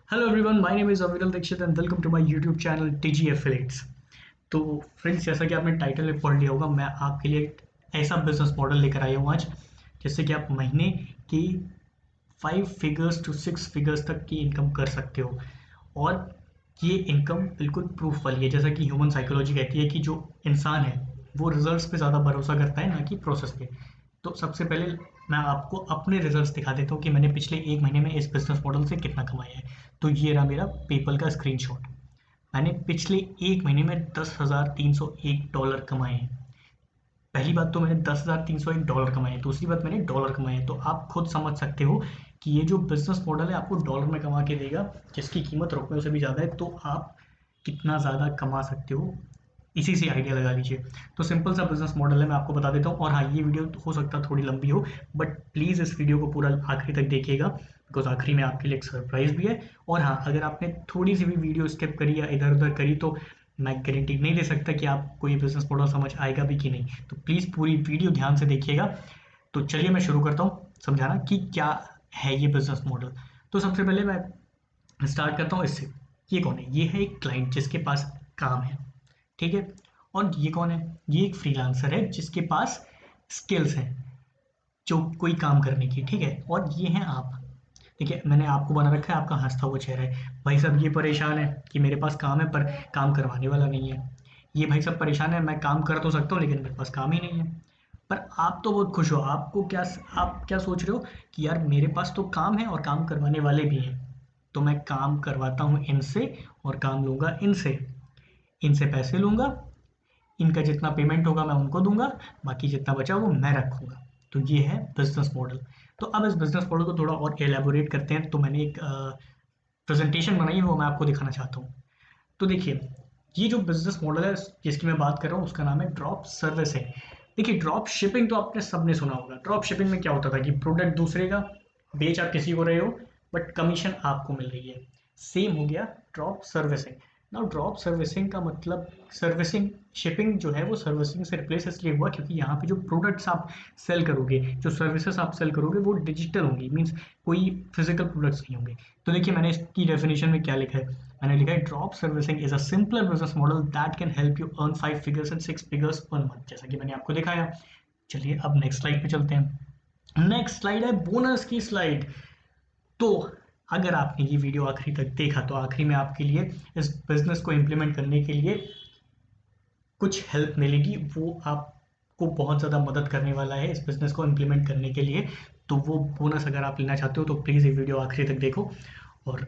Hello everyone, my name is Aviral Dikshit and welcome to my YouTube channel TG affiliates. तो friends, जैसा कि आपने title में पढ़ लिया होगा, मैं आपके लिए एक ऐसा बिजनेस मॉडल लेकर आया हूँ आज, जिससे कि आप महीने की 5 फिगर्स टू 6 फिगर्स तक की इनकम कर सकते हो। और ये इनकम बिल्कुल प्रूफ वाली है। जैसा कि ह्यूमन साइकोलॉजी कहती है कि जो इंसान है वो रिजल्ट्स पे ज़्यादा भरोसा करता है, ना कि प्रोसेस पे। तो सबसे पहले मैं आपको अपने रिजल्ट्स दिखा देता हूँ कि मैंने पिछले 1 महीने में इस बिजनेस मॉडल से कितना कमाया है। तो ये रहा मेरा पेपल का स्क्रीनशॉट। मैंने पिछले 1 महीने में $10,301 कमाए हैं। पहली बात तो मैंने $10,301 कमाए हैं, दूसरी बात मैंने डॉलर कमाए हैं। तो आप खुद समझ सकते हो कि ये जो बिजनेस मॉडल है आपको डॉलर में कमा के देगा, जिसकी कीमत रुपयों से भी ज़्यादा है। तो आप कितना ज़्यादा कमा सकते हो, इसी से आइडिया लगा लीजिए। तो सिंपल सा बिजनेस मॉडल है, मैं आपको बता देता हूँ। और हाँ, ये वीडियो हो सकता है थोड़ी लंबी हो, बट प्लीज़ इस वीडियो को पूरा आखिरी तक देखिएगा, बिकॉज आखिरी में आपके लिए एक सरप्राइज भी है। और हाँ, अगर आपने थोड़ी सी भी वीडियो स्किप करी या इधर उधर करी, तो मैं गारंटी नहीं दे सकता कि आपको ये बिजनेस मॉडल समझ आएगा भी कि नहीं। तो प्लीज़ पूरी वीडियो ध्यान से देखिएगा। तो चलिए मैं शुरू करता हूँ समझाना कि क्या है ये बिजनेस मॉडल। तो सबसे पहले मैं स्टार्ट करता हूँ इससे। ये कौन है? ये है एक क्लाइंट जिसके पास काम है, ठीक है। और ये कौन है? ये एक फ्रीलांसर है जिसके पास स्किल्स हैं, जो कोई काम करने की, ठीक है। और ये हैं आप। देखिए, मैंने आपको बना रखा है, आपका हंसता हुआ चेहरा है। भाई साहब ये परेशान है कि मेरे पास काम है पर काम करवाने वाला नहीं है। ये भाई साहब परेशान है, मैं काम कर तो सकता हूँ लेकिन मेरे पास काम ही नहीं है। पर आप तो बहुत खुश हो। आपको क्या, आप क्या सोच रहे हो कि यार मेरे पास तो काम है और काम करवाने वाले भी हैं, तो मैं काम करवाता हूँ इनसे और काम लूंगा इनसे। इनसे पैसे लूंगा, इनका जितना पेमेंट होगा मैं उनको दूंगा, बाकी जितना बचा वो मैं रखूंगा। तो ये है बिजनेस मॉडल। तो अब इस बिजनेस मॉडल को थोड़ा और एलेबोरेट करते हैं। तो मैंने एक प्रेजेंटेशन बनाई है, वो मैं आपको दिखाना चाहता हूँ। तो देखिए, ये जो बिजनेस मॉडल है जिसकी मैं बात कर रहा हूँ, उसका नाम है ड्रॉप सर्विसिंग। देखिए, ड्रॉप शिपिंग तो आपने सबने सुना होगा। ड्रॉप शिपिंग में क्या होता था कि प्रोडक्ट दूसरे का बेच आप किसी को रहे हो, बट कमीशन आपको मिल रही है। सेम हो गया drop servicing. Now drop servicing का मतलब, सर्विसिंग शिपिंग जो है वो सर्विसिंग से रिप्लेस इसलिए हुआ क्योंकि यहाँ पे जो प्रोडक्ट्स आप सेल करोगे, जो सर्विसेज आप सेल करोगे, वो डिजिटल होंगी। मीन्स कोई फिजिकल प्रोडक्ट्स नहीं होंगे। तो देखिए, मैंने इसकी डेफिनेशन में क्या लिखा है। मैंने लिखा है drop servicing is a simpler business model that can help you earn 5 figures and 6 figures per month, जैसा कि मैंने आपको दिखाया। चलिए अब नेक्स्ट स्लाइड पे चलते हैं। नेक्स्ट स्लाइड है बोनस की स्लाइड। तो अगर आपने ये वीडियो आखिरी तक देखा, तो आखिरी में आपके लिए इस बिजनेस को इम्प्लीमेंट करने के लिए कुछ हेल्प मिलेगी। वो आपको बहुत ज़्यादा मदद करने वाला है इस बिजनेस को इम्प्लीमेंट करने के लिए। तो वो बोनस अगर आप लेना चाहते हो तो प्लीज़ ये वीडियो आखिरी तक देखो, और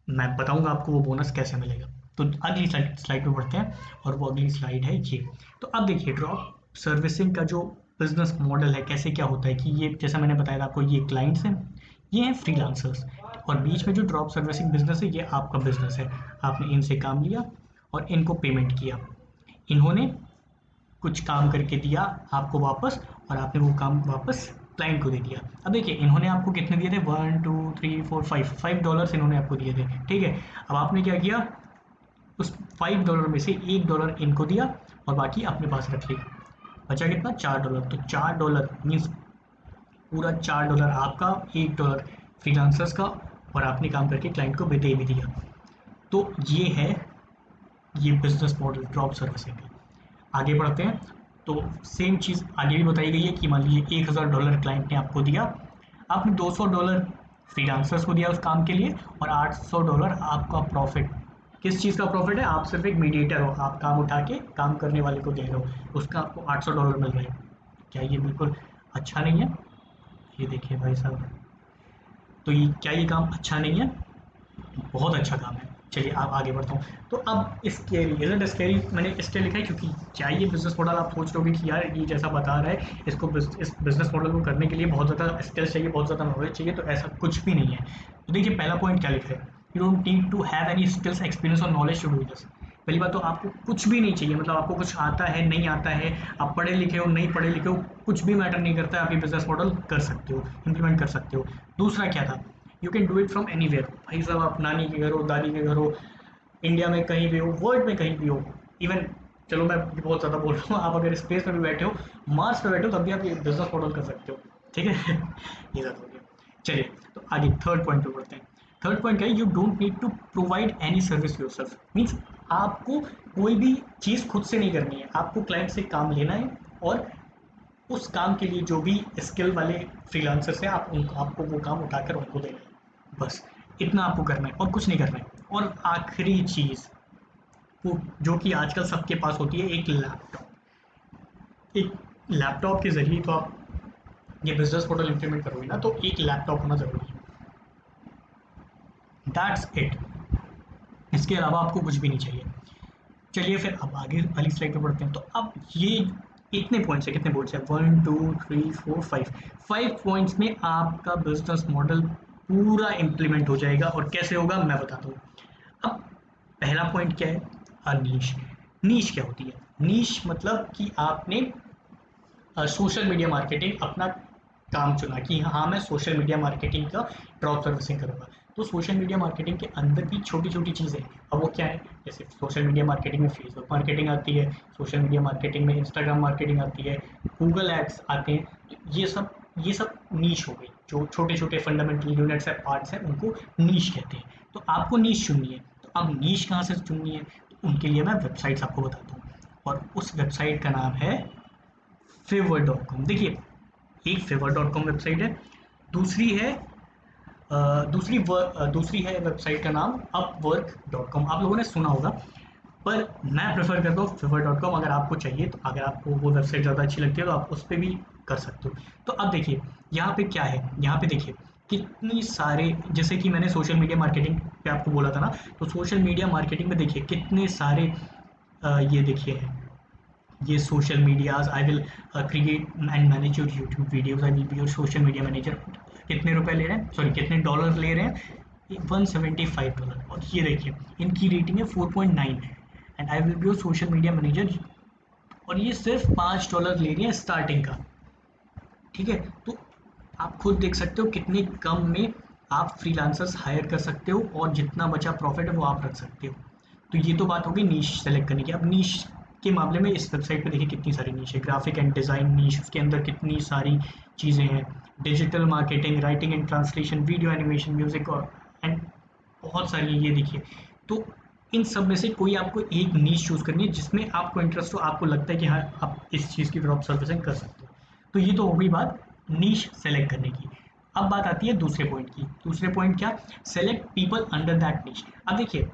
मैं बताऊंगा आपको वो बोनस कैसे मिलेगा। तो अगली स्लाइड पे बढ़ते हैं, और वो अगली स्लाइड है ये। तो अब देखिए, ड्रॉप सर्विसिंग का जो बिजनेस मॉडल है, कैसे क्या होता है कि ये, जैसा मैंने बताया था आपको, ये क्लाइंट्स हैं, ये हैं फ्रीलांसर्स, और बीच में जो ड्रॉप सर्विसिंग बिजनेस है, ये आपका बिजनेस है। आपने इनसे काम लिया और इनको पेमेंट किया। इन्होंने कुछ काम करके दिया आपको वापस, और आपने वो काम वापस क्लाइंट को दे दिया। अब देखिए, इन्होंने आपको कितने दिए थे? 1 2 3 4 5 $5 इन्होंने आपको दिए थे, ठीक है। अब आपने क्या किया, उस $5 में से $1 इनको दिया और बाकी अपने पास रख लिया। बचा कितना? $4। तो $4 मीन्स पूरा $4 आपका, $1 फ्रीलांसर्स का, और आपने काम करके क्लाइंट को भी दे भी दिया। तो ये है ये बिजनेस मॉडल ड्रॉप सर्विसिंग का। आगे बढ़ते हैं। तो सेम चीज़ आगे भी बताई गई है कि मान लीजिए $1,000 क्लाइंट ने आपको दिया, आपने $200 फ्रीलांसर्स को दिया उस काम के लिए, और $800 आपका प्रॉफिट। किस चीज़ का प्रॉफिट है? आप सिर्फ एक मीडिएटर हो, आप काम उठा के काम करने वाले को दे रहे हो, उसका आपको $800 मिल रहे हैं। क्या ये बिल्कुल अच्छा नहीं है? ये देखिए भाई साहब, तो ये क्या ये काम अच्छा नहीं है? बहुत अच्छा काम है। चलिए आप आगे बढ़ता हूँ। तो अब स्केरी, इजंट स्केरी मैंने इसलिए लिखा है क्योंकि क्या ये बिजनेस मॉडल आप सोच रहे हो कि यार ये जैसा बता रहा है, इसको इस बिजनेस मॉडल को करने के लिए बहुत ज़्यादा स्किल्स चाहिए, बहुत ज़्यादा नॉलेज चाहिए, तो ऐसा कुछ भी नहीं है। तो देखिए, पहला पॉइंट क्या लिखा है, you don't need to have any skills, experience और नॉलेज टू डू दिस। पहली बात तो आपको कुछ भी नहीं चाहिए, मतलब आपको कुछ आता है नहीं आता है, आप पढ़े लिखे हो नहीं पढ़े लिखे हो, कुछ भी मैटर नहीं करता है, आप ये बिजनेस मॉडल कर सकते हो, इंप्लीमेंट कर सकते हो। दूसरा क्या था, you can do it from anywhere. भाई साहब, आप नानी के घर हो, दादी के घर हो, इंडिया में कहीं भी हो, वर्ल्ड में कहीं भी हो, इवन, चलो मैं बहुत ज़्यादा बोल रहा हूँ, आप अगर स्पेस में भी बैठे हो, मार्स पे बैठे हो, तब भी आप ये बिजनेस मॉडल कर सकते हो, ठीक है। ये ज़्यादा हो गया। चलिए, तो आगे थर्ड पॉइंट पे बढ़ते हैं। थर्ड पॉइंट क्या है, you don't need to provide any service yourself. Means आपको कोई भी चीज़ खुद से नहीं करनी है, आपको क्लाइंट से काम लेना है और उस काम के लिए जो भी स्किल वाले फ्रीलांसर्स हैं आप उनको आपको वो काम उठाकर उनको देना है, बस इतना आपको करना है और कुछ नहीं करना है। और आखिरी चीज़ वो जो कि आजकल सबके पास होती है, एक लैपटॉप। एक लैपटॉप के ज़रिए तो आप ये बिजनेस मॉडल इम्प्लीमेंट करोगे ना, तो एक लैपटॉप होना ज़रूरी है। दैट्स इट, इसके अलावा आपको कुछ भी नहीं चाहिए। चलिए फिर अब आगे वाली स्लाइड पे बढ़ते हैं। तो अब ये इतने पॉइंट्स है, कितने पॉइंट्स है, 1 2 3 4 5, 5 पॉइंट्स में आपका बिजनेस मॉडल पूरा इम्प्लीमेंट हो जाएगा। और कैसे होगा मैं बताता हूँ। अब पहला पॉइंट क्या है, नीश। नीश क्या होती है, नीश मतलब कि आपने सोशल मीडिया मार्केटिंग अपना काम चुना कि हाँ मैं सोशल मीडिया मार्केटिंग का ड्रॉप सर्विसिंग करूँगा। तो सोशल मीडिया मार्केटिंग के अंदर भी छोटी छोटी चीज़ें हैं। अब वो क्या है, जैसे सोशल मीडिया मार्केटिंग में फेसबुक मार्केटिंग आती है, सोशल मीडिया मार्केटिंग में इंस्टाग्राम मार्केटिंग आती है, गूगल एड्स आते हैं। तो ये सब नीश हो गई, जो छोटे छोटे फंडामेंटल यूनिट्स है, पार्ट्स हैं, उनको नीश कहते हैं। तो आपको नीश चुननी है। तो अब नीश कहाँ से चुननी है, तो उनके लिए मैं वेबसाइट्स आपको बताता हूँ। और उस वेबसाइट का नाम है fiverr.com। देखिए, एक fiverr.com वेबसाइट है, दूसरी है दूसरी है वेबसाइट का नाम upwork.com। आप लोगों ने सुना होगा, पर मैं प्रेफर करता हूँ fiverr.com। अगर आपको चाहिए, तो अगर आपको वो वेबसाइट ज़्यादा अच्छी लगती है तो आप उस पर भी कर सकते हो। तो अब देखिए यहाँ पे क्या है, यहाँ पे देखिए कितनी सारे, जैसे कि मैंने सोशल मीडिया मार्केटिंग पे आपको बोला था ना, तो सोशल मीडिया मार्केटिंग में देखिए कितने सारे ये देखिए ये social medias, I will create and manage your YouTube videos, I will be your social media manager. कितने रुपए ले रहे हैं, सॉरी कितने डॉलर ले रहे हैं, $175। और ये देखिए इनकी रेटिंग है 4.9, and I will be your social media manager. और ये सिर्फ $5 ले रही है स्टार्टिंग का। ठीक है, तो आप खुद देख सकते हो कितने कम में आप फ्रीलांसर्स हायर कर सकते हो और जितना बचा प्रॉफिट है वो आप रख सकते हो। तो ये तो बात होगी नीश सेलेक्ट करने की। अब नीश के मामले में इस वेबसाइट पे देखिए कितनी सारी नीश है, ग्राफिक एंड डिज़ाइन नीश, उसके अंदर कितनी सारी चीज़ें हैं, digital marketing, writing and translation, video animation, music और एंड बहुत सारी, ये देखिए। तो इन सब में से कोई आपको एक नीश चूज करनी है जिसमें आपको इंटरेस्ट हो, आपको लगता है कि हाँ आप इस चीज़ की ड्रॉप सर्विसिंग कर सकते हो। तो ये तो हो गई बात नीश सेलेक्ट करने की। अब बात आती है दूसरे पॉइंट की। दूसरे पॉइंट क्या, सेलेक्ट पीपल अंडर दैट नीश। अब देखिए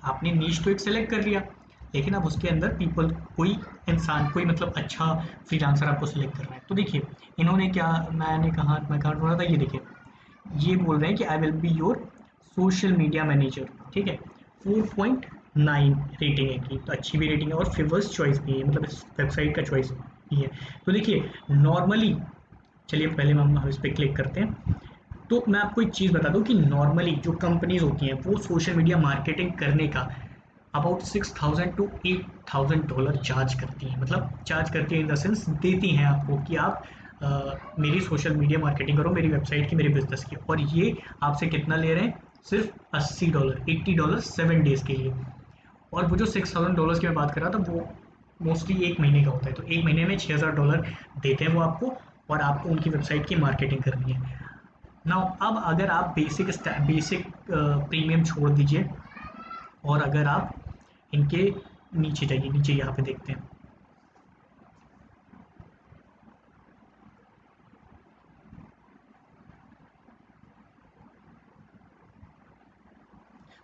आपने नीश तो एक सेलेक्ट कर लिया, लेकिन अब उसके अंदर पीपल, कोई इंसान, कोई मतलब अच्छा फ्रीलांसर आपको सेलेक्ट करना है। तो देखिए इन्होंने क्या, मैं कहाँ ढूंढ रहा था, ये देखिए ये बोल रहे हैं कि आई will be your social media manager. ठीक है, 4.9 रेटिंग है इनकी, तो अच्छी भी रेटिंग है और फेवर्स चॉइस भी है, मतलब इस वेबसाइट का चॉइस भी है। तो देखिए नॉर्मली, चलिए पहले हम इस पर क्लिक करते हैं। तो मैं आपको एक चीज़ बता दूं कि नॉर्मली जो कंपनीज होती हैं वो सोशल मीडिया मार्केटिंग करने का अबाउट $6,000 to $8,000 चार्ज करती हैं। मतलब चार्ज करती है इन द सेंस देती हैं आपको कि आप मेरी सोशल मीडिया मार्केटिंग करो, मेरी वेबसाइट की, मेरे बिजनेस की। और ये आपसे कितना ले रहे हैं, सिर्फ $80, 7 डेज के लिए। और वो जो $6,000 की मैं बात कर रहा था वो मोस्टली एक महीने का होता है। तो एक महीने में $6,000 देते हैं वो आपको, और आपको उनकी वेबसाइट की मार्केटिंग करनी है। नाउ अब अगर आप बेसिक प्रीमियम छोड़ दीजिए और अगर आप इनके नीचे जाइए, नीचे यहाँ पे देखते हैं।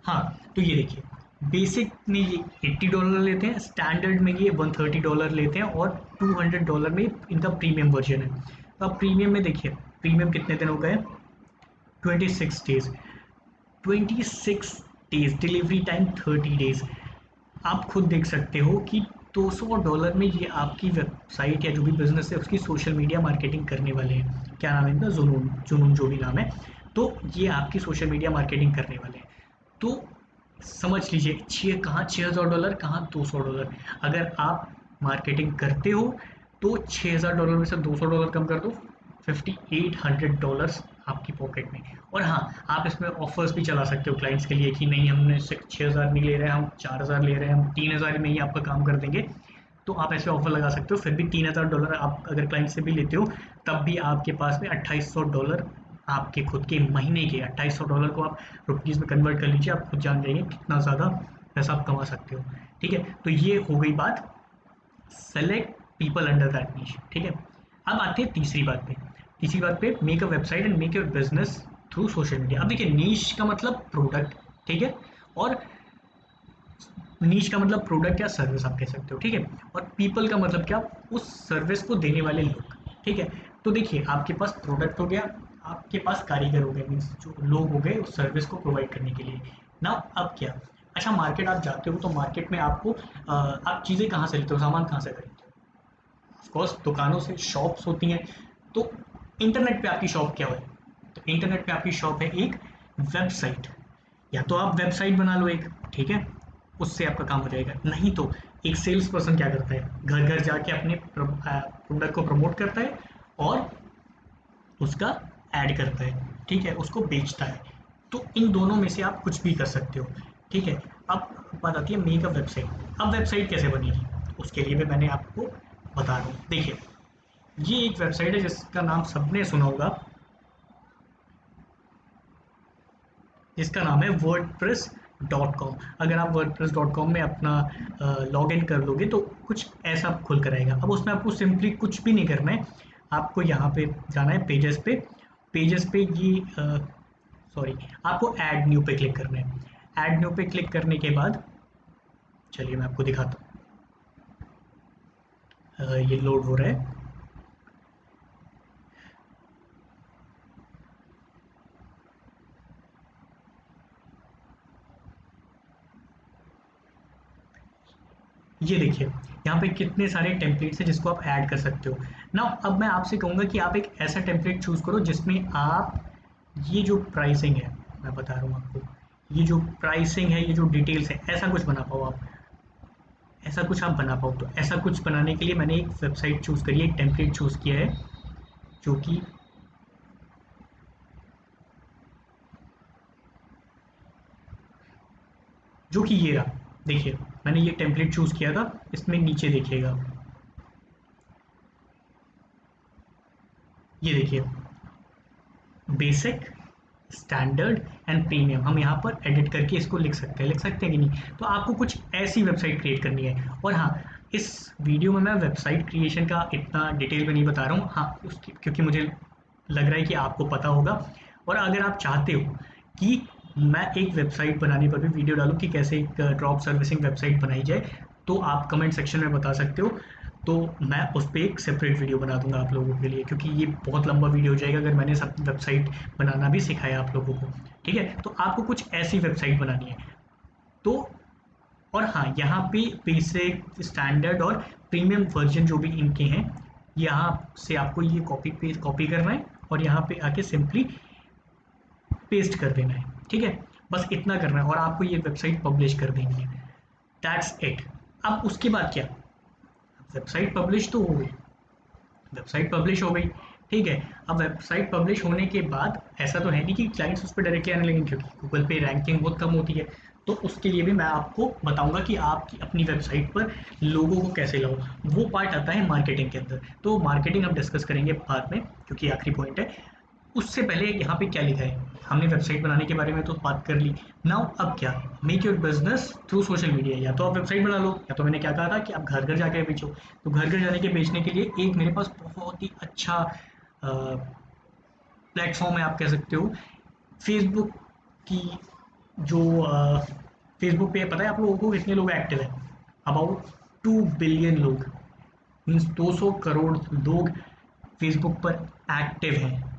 हाँ, तो ये देखिए बेसिक में ये $80 लेते हैं, स्टैंडर्ड में ये $130 लेते हैं, और $200 में इनका प्रीमियम वर्जन है। तो अब प्रीमियम में देखिए प्रीमियम कितने दिनों का है, 26 days. 26 days, delivery time 30 days. आप खुद देख सकते हो कि $200 में ये आपकी वेबसाइट या जो भी बिजनेस है उसकी सोशल मीडिया मार्केटिंग करने वाले हैं। क्या नाम है इनका, जुनून, जुनून जो भी नाम है। तो ये आपकी सोशल मीडिया मार्केटिंग करने वाले हैं। तो समझ लीजिए $6,000, कहाँ $200। अगर आप मार्केटिंग करते हो तो $6,000 में से $200 कम कर दो, $5,800 आपकी पॉकेट में। और हाँ, आप इसमें ऑफर्स भी चला सकते हो क्लाइंट्स के लिए कि नहीं हमने सिर्फ 6,000 नहीं ले रहे हैं, हम 4,000 ले रहे हैं, हम 3,000 में ही आपका काम कर देंगे। तो आप ऐसे ऑफर लगा सकते हो। फिर भी $3,000 आप अगर क्लाइंट से भी लेते हो तब भी आपके पास में $2,800 आपके खुद के महीने के $2800 को आप रुपीज़ में कन्वर्ट कर लीजिए, आप खुद जान जाइए कितना ज़्यादा पैसा आप कमा सकते हो। ठीक है, तो ये हो गई बात सेलेक्ट पीपल अंडर दैट नीश। ठीक है, अब आते हैं तीसरी बात पे make a website and make your business through social media. अब देखिए नीश का मतलब प्रोडक्ट, ठीक है, और नीश का मतलब प्रोडक्ट या सर्विस आप कह सकते हो। ठीक है, और पीपल का मतलब क्या, उस सर्विस को देने वाले लोग। ठीक है, तो देखिए आपके पास प्रोडक्ट हो गया, आपके पास कारीगर हो गए, मीन्स जो लोग हो गए उस सर्विस को प्रोवाइड करने के लिए ना। अब क्या, अच्छा मार्केट आप जाते हो तो मार्केट में आपको आप चीज़ें कहाँ से लेते हो, सामान कहाँ से खरीदते हो? ऑफकोर्स दुकानों से, शॉप्स होती हैं। तो इंटरनेट पे आपकी शॉप क्या है? तो इंटरनेट पे आपकी शॉप है एक वेबसाइट। या तो आप वेबसाइट बना लो एक, ठीक है, उससे आपका काम हो जाएगा। नहीं तो एक सेल्स पर्सन क्या करता है, घर घर जाके अपने प्रोडक्ट को प्रमोट करता है और उसका ऐड करता है, ठीक है, उसको बेचता है। तो इन दोनों में से आप कुछ भी कर सकते हो। ठीक है, अब बात आती है मेक अ वेबसाइट। अब वेबसाइट कैसे बनेगी, उसके लिए भी मैंने आपको बता रहा हूँ। देखिए ये एक वेबसाइट है जिसका नाम सबने सुना होगा, जिसका नाम है wordpress.com। अगर आप wordpress.com में अपना लॉग इन कर लोगे तो कुछ ऐसा खुल कर आएगा। अब उसमें आपको सिंपली कुछ भी नहीं करना है, आपको यहाँ पे जाना है पेजेस पे ये सॉरी, आपको ऐड न्यू पे क्लिक करना है। ऐड न्यू पे क्लिक करने के बाद चलिए मैं आपको दिखाता हूँ, ये लोड हो रहा है। ये देखिए यहाँ पे कितने सारे टेम्पलेट्स हैं जिसको आप ऐड कर सकते हो ना। अब मैं आपसे कहूँगा कि आप एक ऐसा टेम्पलेट चूज करो जिसमें आप ये जो प्राइसिंग है, मैं बता रहा हूँ आपको, ये जो प्राइसिंग है, ये जो डिटेल्स है, ऐसा कुछ बना पाओ आप, ऐसा कुछ आप बना पाओ। तो ऐसा कुछ बनाने के लिए मैंने एक वेबसाइट चूज करी है, एक टेम्पलेट चूज किया है, जो कि ये रहा। देखिए मैंने ये टेम्पलेट चूज किया था, इसमें नीचे देखिएगा, ये देखिए बेसिक, स्टैंडर्ड एंड प्रीमियम। हम यहाँ पर एडिट करके इसको लिख सकते हैं कि नहीं। तो आपको कुछ ऐसी वेबसाइट क्रिएट करनी है। और हाँ, इस वीडियो में मैं वेबसाइट क्रिएशन का इतना डिटेल में नहीं बता रहा हूँ, हाँ उसकी, क्योंकि मुझे लग रहा है कि आपको पता होगा। और अगर आप चाहते हो कि मैं एक वेबसाइट बनाने पर भी वीडियो डालूँ कि कैसे एक ड्रॉप सर्विसिंग वेबसाइट बनाई जाए, तो आप कमेंट सेक्शन में बता सकते हो। तो मैं उस पर एक सेपरेट वीडियो बना दूंगा आप लोगों के लिए, क्योंकि ये बहुत लंबा वीडियो हो जाएगा अगर मैंने सब वेबसाइट बनाना भी सिखाया आप लोगों को। ठीक है, तो आपको कुछ ऐसी वेबसाइट बनानी है। तो और हाँ, यहाँ पे बेसिक, स्टैंडर्ड और प्रीमियम वर्जन जो भी इनके हैं, यहाँ से आपको ये कॉपी करना है और यहाँ पे आके सिंपली पेस्ट कर देना है। ठीक है, बस इतना करना है और आपको ये वेबसाइट पब्लिश कर देनी है। That's it. अब उसके बाद क्या, वेबसाइट पब्लिश तो हो गई, वेबसाइट पब्लिश हो गई, ठीक है। अब वेबसाइट पब्लिश होने के बाद ऐसा तो है नहीं कि क्लाइंट्स उस पर डायरेक्टली आने लगेंगे, क्योंकि गूगल पे रैंकिंग बहुत कम होती है। तो उसके लिए भी मैं आपको बताऊंगा कि आपकी अपनी वेबसाइट पर लोगों को कैसे लाओ। वो पार्ट आता है मार्केटिंग के अंदर, तो मार्केटिंग हम डिस्कस करेंगे बाद में, क्योंकि आखिरी पॉइंट है। उससे पहले यहाँ पे क्या लिखा है, हमने वेबसाइट बनाने के बारे में तो बात कर ली। नाउ अब क्या, make your business through social media. या तो आप वेबसाइट बना लो, या तो मैंने क्या कहा था कि आप घर घर जाके बेचो। तो घर घर जाने के बेचने के लिए एक मेरे पास बहुत ही अच्छा प्लेटफॉर्म है, आप कह सकते हो, फेसबुक की। जो फेसबुक पे पता है आप लोगों को कितने लोग एक्टिव हैं? अबाउट 2 बिलियन लोग, मीन्स 200 करोड़ लोग फेसबुक पर एक्टिव हैं।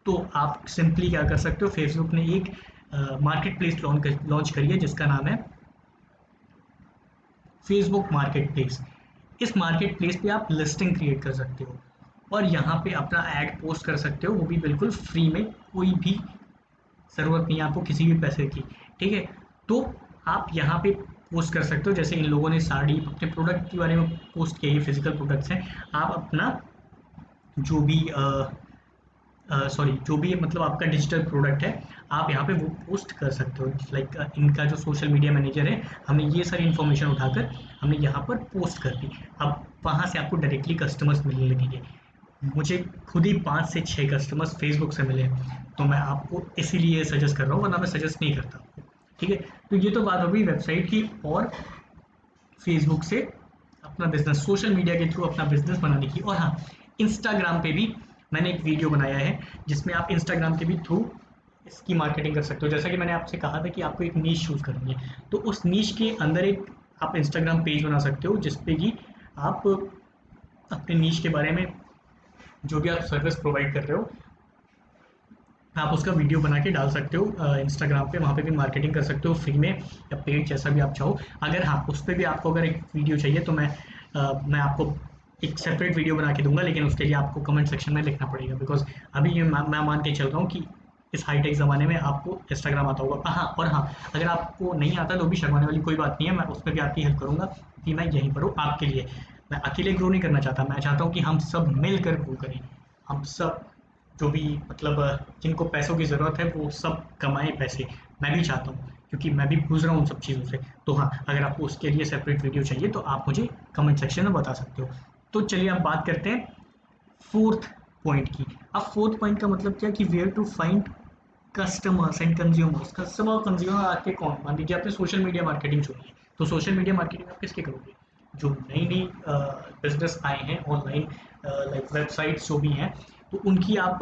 तो आप सिंपली क्या कर सकते हो, फेसबुक ने एक मार्केट प्लेस लॉन्च करी है जिसका नाम है फेसबुक मार्केट प्लेस। इस मार्केट प्लेस पे आप लिस्टिंग क्रिएट कर सकते हो और यहाँ पे अपना ऐड पोस्ट कर सकते हो, वो भी बिल्कुल फ्री में, कोई भी ज़रूरत नहीं है आपको किसी भी पैसे की। ठीक है, तो आप यहाँ पे पोस्ट कर सकते हो। जैसे इन लोगों ने साड़ी अपने प्रोडक्ट के बारे में पोस्ट किया, ये फिजिकल प्रोडक्ट्स हैं। आप अपना जो भी सॉरी, जो भी मतलब आपका डिजिटल प्रोडक्ट है, आप यहाँ पे वो पोस्ट कर सकते हो। लाइक इनका जो सोशल मीडिया मैनेजर है, हमने ये सारी इन्फॉर्मेशन उठाकर हमने यहाँ पर पोस्ट कर दी। अब वहाँ से आपको डायरेक्टली कस्टमर्स मिलने लगेंगे। मुझे खुद ही 5 से 6 कस्टमर्स फेसबुक से मिले, तो मैं आपको इसीलिए सजेस्ट कर रहा हूँ, वरना मैं सजेस्ट नहीं करता आपको। ठीक है, तो ये तो बात हो गई वेबसाइट की और फेसबुक से अपना बिजनेस, सोशल मीडिया के थ्रू अपना बिजनेस बनाने की। और हाँ, इंस्टाग्राम पे भी मैंने एक वीडियो बनाया है जिसमें आप इंस्टाग्राम के भी थ्रू इसकी मार्केटिंग कर सकते हो। जैसा कि मैंने आपसे कहा था कि आपको एक नीश चूज करनी है, तो उस नीश के अंदर एक आप इंस्टाग्राम पेज बना सकते हो जिसपे कि आप अपने नीश के बारे में जो भी आप सर्विस प्रोवाइड कर रहे हो आप उसका वीडियो बना के डाल सकते हो इंस्टाग्राम पे। वहाँ पे भी मार्केटिंग कर सकते हो फ्री में या पेड, जैसा भी आप चाहो। अगर हाँ, उस पर भी आपको अगर एक वीडियो चाहिए तो मैं आपको एक सेपरेट वीडियो बना के दूंगा, लेकिन उसके लिए आपको कमेंट सेक्शन में लिखना पड़ेगा, बिकॉज अभी ये मैं मान के चल रहा हूँ कि इस हाईटेक ज़माने में आपको इंस्टाग्राम आता होगा। हाँ, और हाँ, अगर आपको नहीं आता तो भी शर्माने वाली कोई बात नहीं है, मैं उसमें भी आपकी हेल्प करूँगा कि मैं यहीं पर हूँ आपके लिए। मैं अकेले ग्रो नहीं करना चाहता, मैं चाहता हूँ कि हम सब मिलकर ग्रो करें। हम सब जो भी मतलब जिनको पैसों की ज़रूरत है वो सब कमाएं पैसे। मैं भी चाहता हूँ क्योंकि मैं भी गुजरा हूँ उन सब चीज़ों से। तो हाँ, अगर आपको उसके लिए सेपरेट वीडियो चाहिए तो आप मुझे कमेंट सेक्शन में बता सकते हो। तो चलिए अब बात करते हैं फोर्थ पॉइंट की। अब फोर्थ पॉइंट का मतलब क्या कि where to find customers and consumers. Customer और कंज्यूमर आपके कौन? मान लीजिए आपने सोशल मीडिया मार्केटिंग चुनी है, तो सोशल मीडिया मार्केटिंग आप किसके करोगे? जो नई नई बिजनेस आए हैं ऑनलाइन, लाइक वेबसाइट्स जो भी हैं, तो उनकी आप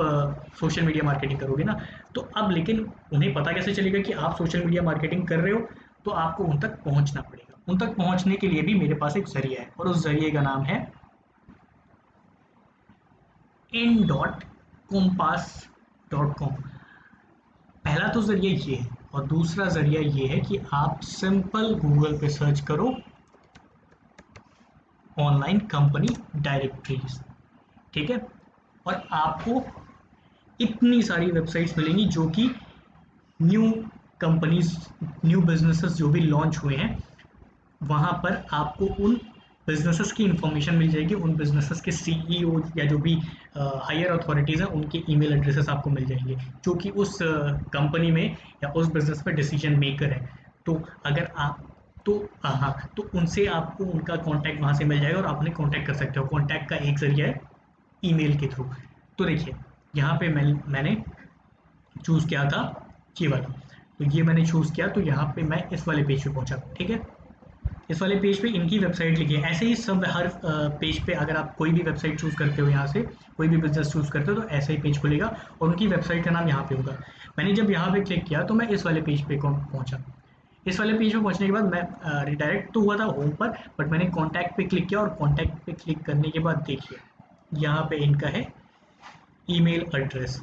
सोशल मीडिया मार्केटिंग करोगे ना। तो अब लेकिन उन्हें पता कैसे चलेगा कि आप सोशल मीडिया मार्केटिंग कर रहे हो? तो आपको उन तक पहुंचना पड़ेगा। उन तक पहुंचने के लिए भी मेरे पास एक जरिया है, और उस जरिए का नाम है in.compass.com। पहला तो ज़रिया ये है, और दूसरा ज़रिया ये है कि आप सिंपल गूगल पे सर्च करो ऑनलाइन कंपनी डायरेक्टरीज। ठीक है, और आपको इतनी सारी वेबसाइट्स मिलेंगी जो कि न्यू कंपनीज, न्यू बिजनेसेस जो भी लॉन्च हुए हैं, वहाँ पर आपको उन बिजनेसेस की इंफॉर्मेशन मिल जाएगी। उन बिजनेसेस के सीईओ या जो भी हायर अथॉरिटीज़ हैं उनके ईमेल एड्रेसेस आपको मिल जाएंगे जो कि उस कंपनी में या उस बिजनेस में डिसीजन मेकर है। तो अगर आप तो हाँ, तो उनसे आपको उनका कांटेक्ट वहाँ से मिल जाएगा और आप उन्हें कांटेक्ट कर सकते हो। कांटेक्ट का एक जरिया है ईमेल के थ्रू। तो देखिए, यहाँ पे मैंने चूज़ किया था ये वाला, तो ये मैंने चूज़ किया, तो यहाँ पे मैं इस वाले पेज पे पहुँचा। ठीक है, इस वाले पेज पे इनकी वेबसाइट लिखी है। ऐसे ही सब हर पेज पे अगर आप कोई भी वेबसाइट चूज़ करते हो, यहाँ से कोई भी बिजनेस चूज़ करते हो तो ऐसा ही पेज खुलेगा और उनकी वेबसाइट का नाम यहाँ पे होगा। मैंने जब यहाँ पे क्लिक किया तो मैं इस वाले पेज पे पहुँचा। इस वाले पेज पे पहुँचने के बाद मैं रिडायरेक्ट तो हुआ था होम पर, बट मैंने कॉन्टैक्ट पे क्लिक किया, और कॉन्टैक्ट पे क्लिक करने के बाद देखिए यहाँ पे इनका है ईमेल एड्रेस।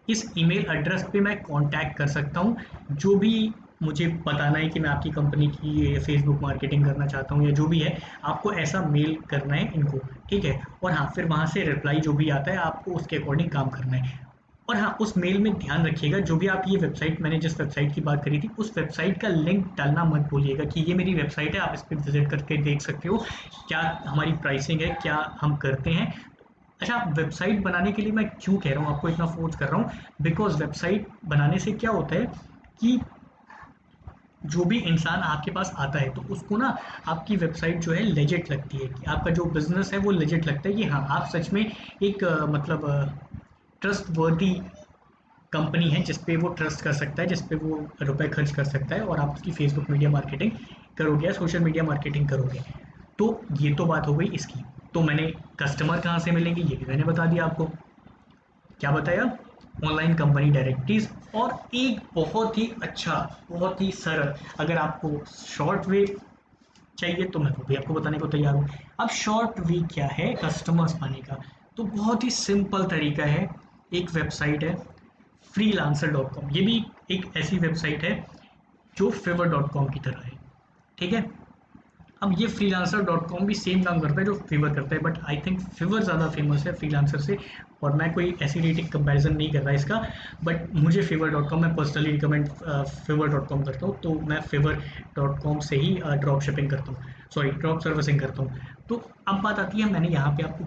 इस ईमेल एड्रेस पे मैं कांटेक्ट कर सकता हूँ। जो भी मुझे बताना है कि मैं आपकी कंपनी की फेसबुक मार्केटिंग करना चाहता हूँ या जो भी है, आपको ऐसा मेल करना है इनको। ठीक है, और हाँ, फिर वहाँ से रिप्लाई जो भी आता है आपको उसके अकॉर्डिंग काम करना है। और हाँ, उस मेल में ध्यान रखिएगा जो भी आप ये वेबसाइट, मैंने जिस वेबसाइट की बात करी थी उस वेबसाइट का लिंक डालना मत भूलिएगा कि ये मेरी वेबसाइट है, आप इस पर विजिट करके देख सकते हो क्या हमारी प्राइसिंग है, क्या हम करते हैं। अच्छा, वेबसाइट बनाने के लिए मैं क्यों कह रहा हूँ आपको, इतना फोर्स कर रहा हूँ? बिकॉज वेबसाइट बनाने से क्या होता है कि जो भी इंसान आपके पास आता है तो उसको ना आपकी वेबसाइट जो है लेजिट लगती है, कि आपका जो बिजनेस है वो लेजिट लगता है कि हाँ, आप सच में एक मतलब ट्रस्ट वर्दी कंपनी है जिस पे वो ट्रस्ट कर सकता है, जिस पे वो रुपए खर्च कर सकता है, और आप उसकी फेसबुक मीडिया मार्केटिंग करोगे या सोशल मीडिया मार्केटिंग करोगे। तो ये तो बात हो गई इसकी। तो मैंने कस्टमर कहाँ से मिलेंगे ये भी मैंने बता दिया आपको। क्या बताया? Online company directories. और एक बहुत ही अच्छा, बहुत ही सरल, अगर आपको शॉर्ट वे चाहिए तो मैं वो भी आपको बताने को तैयार हूँ। अब शॉर्ट वे क्या है कस्टमर्स पाने का? तो बहुत ही सिंपल तरीका है। एक वेबसाइट है freelancer.com। ये भी एक ऐसी वेबसाइट है जो fiverr.com की तरह है। ठीक है, अब ये फ्रीलांसर डॉट कॉम भी सेम काम करता है जो फीवर करता है, बट आई थिंक फीवर ज़्यादा फेमस है फ्रीलांसर से। और मैं कोई ऐसी रेटिंग कंपैरिजन नहीं कर रहा इसका, बट मुझे फेवर डॉट कॉम मैं personally recommend favour dot com करता हूँ। तो मैं फेवर डॉट कॉम से ही ड्रॉप शिपिंग करता हूँ, सॉरी ड्रॉप सर्विसिंग करता हूँ। तो अब बात आती है, मैं यहाँ पे आपको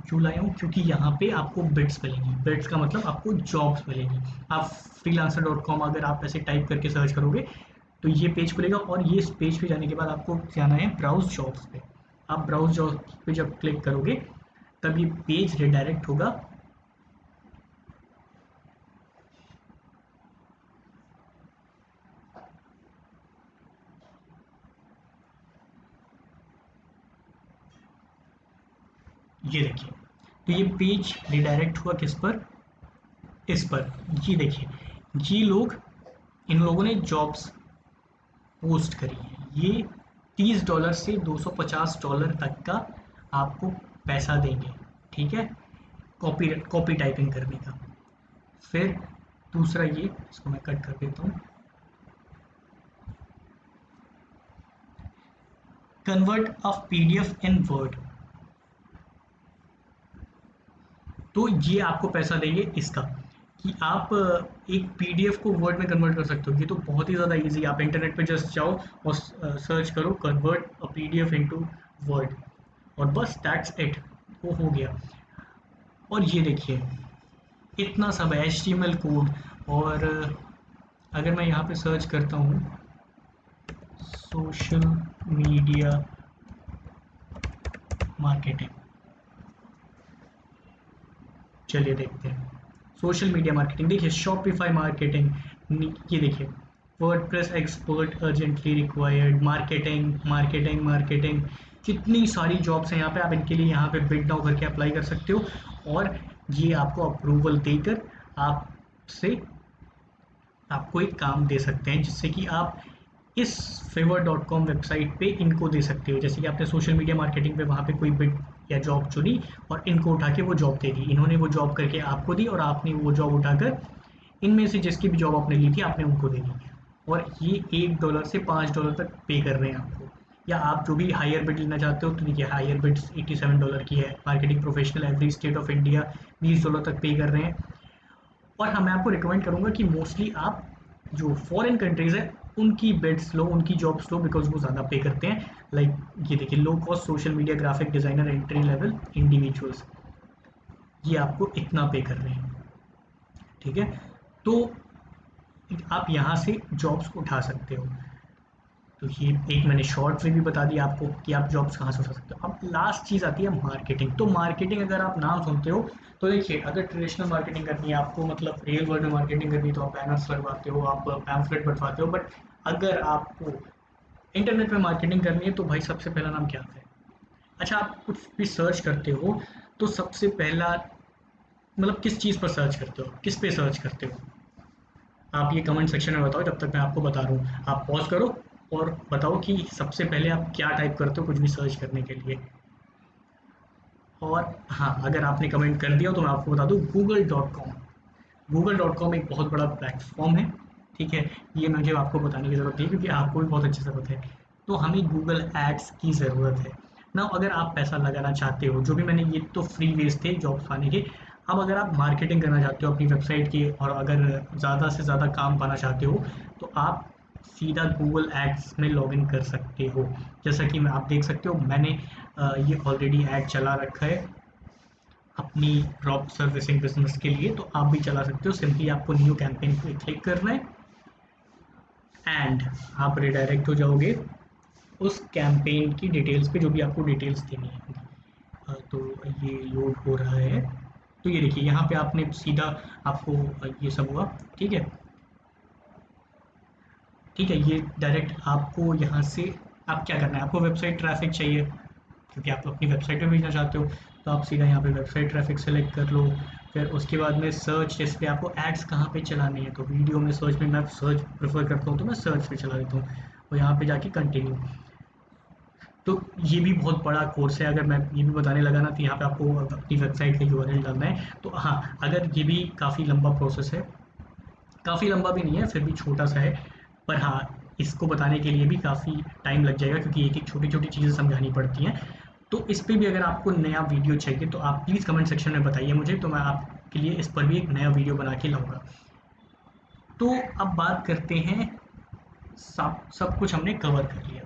क्यों लाया हूँ, क्योंकि यहाँ पे आपको बिट्स मिलेंगी। बिट्स का मतलब आपको जॉब्स मिलेंगी। आप फ्रीलांसर डॉट कॉम अगर आप ऐसे टाइप करके सर्च करोगे तो ये पेज खुलेगा, और ये इस पेज पे जाने के बाद आपको जाना है ब्राउज जॉब्स पे। आप ब्राउज जॉब्स पे जब क्लिक करोगे तब ये पेज रिडायरेक्ट होगा ये देखिए। तो ये पेज रिडायरेक्ट हुआ किस पर, इस पर। ये देखिए, ये लोग, इन लोगों ने जॉब्स पोस्ट करी है। ये $30 से $250 तक का आपको पैसा देंगे, ठीक है, कॉपी कॉपी टाइपिंग करने का। फिर दूसरा, ये इसको मैं कट कर देता हूँ, convert of PDF in word. तो ये आपको पैसा देंगे इसका, कि आप एक पीडीएफ को वर्ड में कन्वर्ट कर सकते हो। ये तो बहुत ही ज़्यादा इजी है। आप इंटरनेट पे जस्ट जाओ और सर्च करो convert a PDF into word, और बस दैट्स इट, वो हो गया। और ये देखिए, इतना सब HTML कोड। और अगर मैं यहाँ पे सर्च करता हूँ सोशल मीडिया मार्केटिंग, चलिए देखते हैं। सोशल मीडिया मार्केटिंग, देखिए शॉपिफाई मार्केटिंग, ये देखिए WordPress expert urgently required, marketing marketing marketing. कितनी सारी जॉब्स हैं यहाँ पे। आप इनके लिए यहाँ पे बिड नाउ करके अप्लाई कर सकते हो, और ये आपको अप्रूवल देकर आपसे आपको एक काम दे सकते हैं, जिससे कि आप इस fiverr.com वेबसाइट पे इनको दे सकते हो। जैसे कि आपने सोशल मीडिया मार्केटिंग पे वहाँ पे कोई बिड या जॉब चुनी, और इनको उठा के वो जॉब दे दी। इन्होंने वो जॉब करके आपको दी, और आपने वो जॉब उठाकर इनमें से जिसकी भी जॉब आपने ली थी आपने उनको दे दी। और ये $1 से $5 तक पे कर रहे हैं आपको। या आप जो भी हायर बिड लेना चाहते हो, तो देखिए हायर बिड $87 की है। Marketing professional every state of India $20 तक पे कर रहे हैं। और हाँ, मैं आपको रिकमेंड करूँगा कि मोस्टली आप जो फॉरेन कंट्रीज़ है उनकी बिड्स लो, उनकी जॉब्स लो, बिकॉज वो ज़्यादा पे करते हैं। लाइक ये देखिए, low cost social media graphic designer entry level individuals, ये आपको इतना पे कर रहे हैं, ठीक है। तो आप यहाँ से जॉब्स उठा सकते हो। तो ये एक मैंने शॉर्ट वे भी बता दिया आपको कि आप जॉब्स कहाँ से उठा सकते हो। अब लास्ट चीज़ आती है मार्केटिंग। तो मार्केटिंग अगर आप नाम सुनते हो, तो देखिए अगर ट्रेडिशनल मार्केटिंग करनी है आपको, मतलब रियल वर्ल्ड में मार्केटिंग करनी है, तो आप बैनर्स लगवाते हो, आप पैम्फलेट बंटवाते हो। बट अगर आपको इंटरनेट पे मार्केटिंग करनी है, तो भाई सबसे पहला नाम क्या आता है? अच्छा, आप कुछ भी सर्च करते हो, तो सबसे पहला मतलब किस चीज़ पर सर्च करते हो, किस पे सर्च करते हो? आप ये कमेंट सेक्शन में बताओ, जब तक मैं आपको बता रहा हूँ। आप पॉज करो और बताओ कि सबसे पहले आप क्या टाइप करते हो कुछ भी सर्च करने के लिए। और हाँ, अगर आपने कमेंट कर दिया तो मैं आपको बता दूँ, गूगल.com एक बहुत बड़ा प्लेटफॉर्म है, ठीक है। ये मुझे आपको बताने की ज़रूरत नहीं, क्योंकि आपको भी बहुत अच्छे से पता है। तो हमें गूगल एड्स की ज़रूरत है ना। अगर आप पैसा लगाना चाहते हो, जो भी मैंने, ये तो फ्री वेज थे जॉब्स पाने के। अब अगर आप मार्केटिंग करना चाहते हो अपनी वेबसाइट की, और अगर ज़्यादा से ज़्यादा काम पाना चाहते हो, तो आप सीधा गूगल एड्स में लॉगिन कर सकते हो। जैसा कि मैं, आप देख सकते हो, मैंने ये ऑलरेडी ऐड चला रखा है अपनी ड्रॉप सर्विसिंग बिजनेस के लिए। तो आप भी चला सकते हो। सिंपली आपको न्यू कैंपेन पे क्लिक करना है, एंड आप रिडायरेक्ट हो जाओगे उस कैंपेन की डिटेल्स पे, जो भी आपको डिटेल्स देनी है। तो ये लोड हो रहा है। तो ये देखिए, यहाँ पे आपने सीधा, आपको ये सब हुआ, ठीक है। ठीक है, ये डायरेक्ट आपको यहाँ से, आप क्या करना है, आपको वेबसाइट ट्रैफिक चाहिए, क्योंकि आप अपनी वेबसाइट पे भेजना चाहते हो। तो आप सीधा यहाँ पे वेबसाइट ट्रैफिक सेलेक्ट कर लो। फिर उसके बाद में सर्च, जैसे आपको एड्स कहाँ पे चलानी है, तो वीडियो में सर्च में, मैं सर्च प्रेफर करता हूँ, तो मैं सर्च पे चला देता हूँ, और यहाँ पे जाके कंटिन्यू। तो ये भी बहुत बड़ा कोर्स है। अगर मैं ये भी बताने लगा ना, तो यहाँ पे आपको अपनी वेबसाइट का यूआरएल डालना है। तो हाँ, अगर ये भी काफ़ी लंबा प्रोसेस है, काफ़ी लंबा भी नहीं है, फिर भी छोटा सा है। पर हाँ, इसको बताने के लिए भी काफ़ी टाइम लग जाएगा, क्योंकि एक एक छोटी छोटी चीज़ें समझानी पड़ती हैं। तो इस पे भी अगर आपको नया वीडियो चाहिए, तो आप प्लीज़ कमेंट सेक्शन में बताइए मुझे, तो मैं आपके लिए इस पर भी एक नया वीडियो बना के लाऊंगा। तो अब बात करते हैं, सब सब कुछ हमने कवर कर लिया,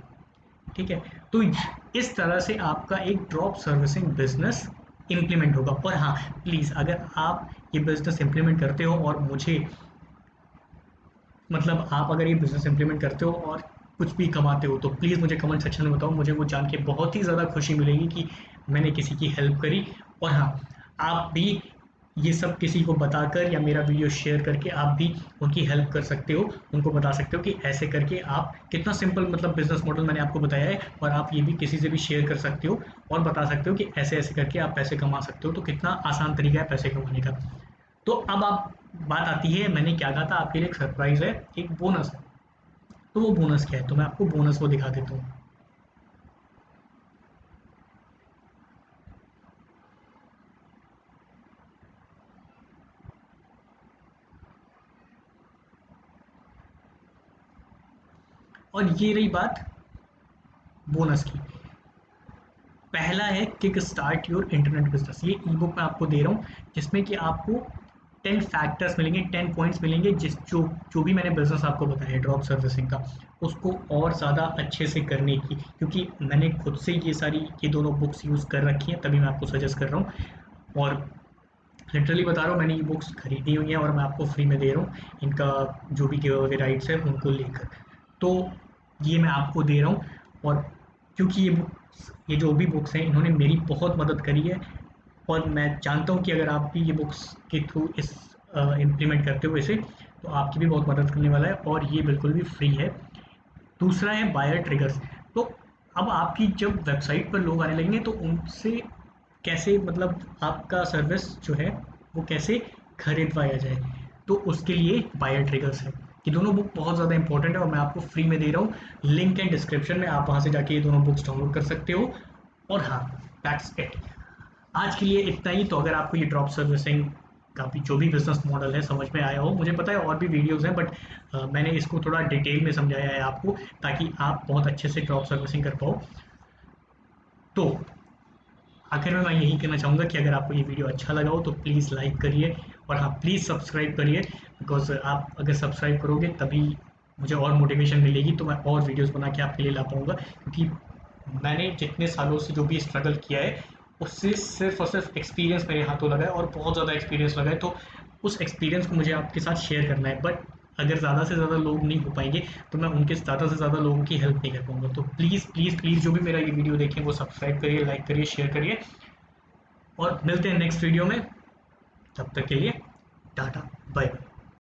ठीक है। तो इस तरह से आपका एक ड्रॉप सर्विसिंग बिजनेस इम्प्लीमेंट होगा। और हाँ, प्लीज़ अगर आप ये बिजनेस इम्प्लीमेंट करते हो और मुझे, मतलब आप अगर ये बिजनेस इम्प्लीमेंट करते हो और कुछ भी कमाते हो, तो प्लीज़ मुझे कमेंट सेक्शन में बताओ। मुझे वो जान के बहुत ही ज़्यादा खुशी मिलेगी कि मैंने किसी की हेल्प करी। और हाँ, आप भी ये सब किसी को बताकर या मेरा वीडियो शेयर करके आप भी उनकी हेल्प कर सकते हो, उनको बता सकते हो कि ऐसे करके आप कितना सिंपल मतलब बिजनेस मॉडल मैंने आपको बताया है, और आप ये भी किसी से भी शेयर कर सकते हो और बता सकते हो कि ऐसे ऐसे करके आप पैसे कमा सकते हो। तो कितना आसान तरीका है पैसे कमाने का। तो अब आप बात आती है, मैंने क्या कहा था आपके लिए एक सरप्राइज है, एक बोनस है। तो वो बोनस क्या है, तो मैं आपको बोनस को दिखा देता हूँ। और ये रही बात बोनस की। पहला है kick start your internet business. ये ई बुक मैं आपको दे रहा हूँ, जिसमें कि आपको 10 फैक्टर्स मिलेंगे, 10 पॉइंट्स मिलेंगे, जिस जो जो भी मैंने बिजनेस आपको बताया है ड्रॉप सर्विसिंग का, उसको और ज़्यादा अच्छे से करने की। क्योंकि मैंने खुद से ये दोनों बुक्स यूज़ कर रखी हैं, तभी मैं आपको सजेस्ट कर रहा हूँ। और लिटरली बता रहा हूँ, मैंने ये बुक्स खरीदी हुई हैं और मैं आपको फ्री में दे रहा हूँ इनका, जो भी गिव अवे राइट्स है उनको लेकर। तो ये मैं आपको दे रहा हूँ। और क्योंकि ये जो भी बुक्स हैं इन्होंने मेरी बहुत मदद करी है, और मैं जानता हूँ कि अगर आप भी ये बुक्स के थ्रू इस इम्प्लीमेंट करते हो इसे, तो आपकी भी बहुत मदद करने वाला है, और ये बिल्कुल भी फ्री है। दूसरा है बायर ट्रिगर्स। तो अब आपकी जब वेबसाइट पर लोग आने लगेंगे, तो उनसे कैसे मतलब आपका सर्विस जो है वो कैसे खरीदवाया जाए, तो उसके लिए बायर ट्रिगर्स है। ये दोनों बुक बहुत ज़्यादा इंपॉर्टेंट है और मैं आपको फ्री में दे रहा हूँ। लिंक है डिस्क्रिप्शन में, आप वहाँ से जाके ये दोनों बुक्स डाउनलोड कर सकते हो। और हाँ, दैट्स इट। आज के लिए इतना ही। तो अगर आपको ये ड्रॉप सर्विसिंग का भी जो भी बिजनेस मॉडल है समझ में आया हो, मुझे पता है और भी वीडियोस हैं, बट मैंने इसको थोड़ा डिटेल में समझाया है आपको, ताकि आप बहुत अच्छे से ड्रॉप सर्विसिंग कर पाओ। तो आखिर में मैं यही कहना चाहूँगा कि अगर आपको ये वीडियो अच्छा लगा हो तो प्लीज़ लाइक करिए, और हाँ प्लीज़ सब्सक्राइब करिए, बिकॉज आप अगर सब्सक्राइब करोगे तभी मुझे और मोटिवेशन मिलेगी, तो मैं और वीडियोस बना के आपके लिए ला पाऊँगा। क्योंकि मैंने जितने सालों से जो भी स्ट्रगल किया है, उससे सिर्फ और सिर्फ एक्सपीरियंस मेरे हाथों लगा है, और बहुत ज़्यादा एक्सपीरियंस लगा है। तो उस एक्सपीरियंस को मुझे आपके साथ शेयर करना है, बट अगर ज़्यादा से ज़्यादा लोग नहीं हो पाएंगे तो मैं उनके ज़्यादा से ज़्यादा लोगों की हेल्प नहीं कर पाऊंगा। तो प्लीज़ प्लीज़ प्लीज़ जो भी मेरा ये वीडियो देखें वो सब्सक्राइब करिए, लाइक करिए, शेयर करिए, और मिलते हैं नेक्स्ट वीडियो में। तब तक के लिए टाटा, बाय बाय।